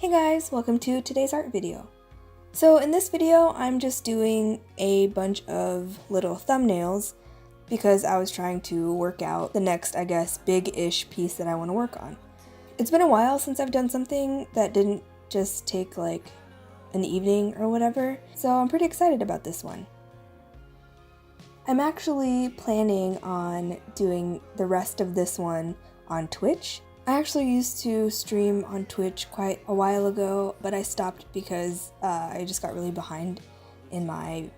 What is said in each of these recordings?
Hey guys, welcome to today's art video. So in this video, I'm just doing a bunch of little thumbnails because I was trying to work out the next, I guess, big-ish piece that I want to work on. It's been a while since I've done something that didn't just take like an evening or whatever, so I'm pretty excited about this one. I'm actually planning on doing the rest of this one on Twitch. I actually used to stream on Twitch quite a while ago, but I stopped because I just got really behind in my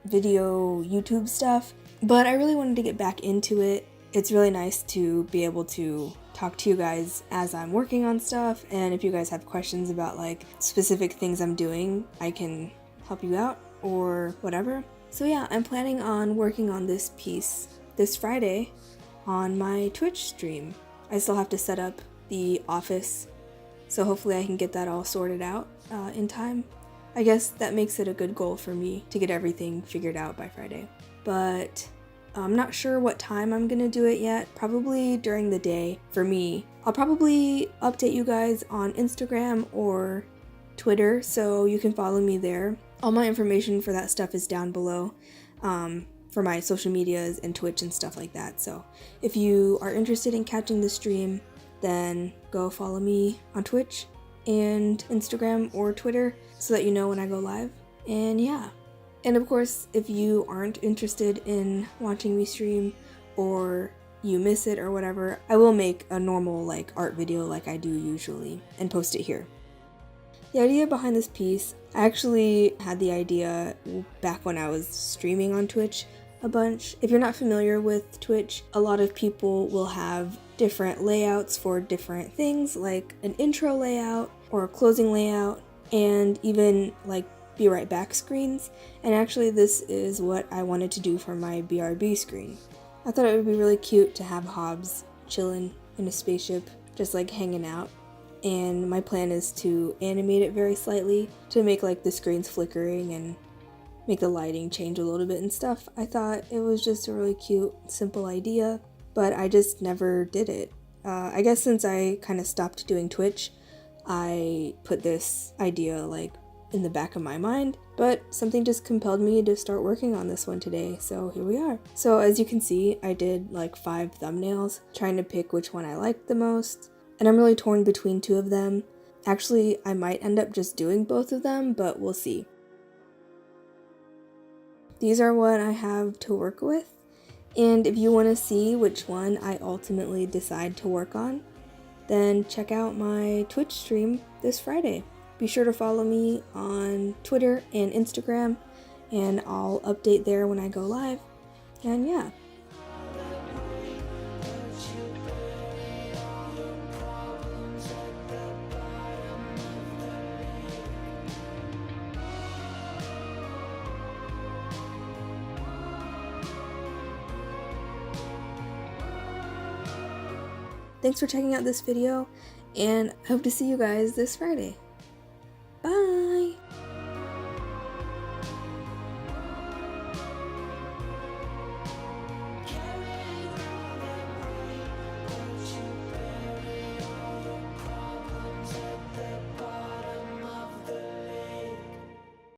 video YouTube stuff. But I really wanted to get back into it. It's really nice to be able to talk to you guys as I'm working on stuff, and if you guys have questions about like specific things I'm doing, I can help you out or whatever. So yeah, I'm planning on working on this piece this Friday on my Twitch stream. I still have to set up the office, so hopefully I can get that all sorted out in time. I guess that makes it a good goal for me to get everything figured out by Friday. But I'm not sure what time I'm gonna do it yet, probably during the day for me. I'll probably update you guys on Instagram or Twitter, so you can follow me there. All my information for that stuff is down below. For my social medias and Twitch and stuff like that. So if you are interested in catching the stream, then go follow me on Twitch and Instagram or Twitter so that you know when I go live. And yeah. And of course, if you aren't interested in watching me stream or you miss it or whatever, I will make a normal like art video like I do usually and post it here. The idea behind this piece, I actually had the idea back when I was streaming on Twitch a bunch. If you're not familiar with Twitch, a lot of people will have different layouts for different things, like an intro layout or a closing layout, and even like be right back screens. And actually this is what I wanted to do for my BRB screen. I thought it would be really cute to have Hobbs chilling in a spaceship, just like hanging out. And my plan is to animate it very slightly to make like the screens flickering and make the lighting change a little bit and stuff. I thought it was just a really cute, simple idea, but I just never did it. I guess since I kind of stopped doing Twitch, I put this idea like in the back of my mind, but something just compelled me to start working on this one today, so here we are. So as you can see, I did like 5 thumbnails, trying to pick which one I liked the most, and I'm really torn between 2 of them. Actually, I might end up just doing both of them, but we'll see. These are what I have to work with, and if you want to see which one I ultimately decide to work on, then check out my Twitch stream this Friday. Be sure to follow me on Twitter and Instagram, and I'll update there when I go live, and yeah. Thanks for checking out this video, and I hope to see you guys this Friday.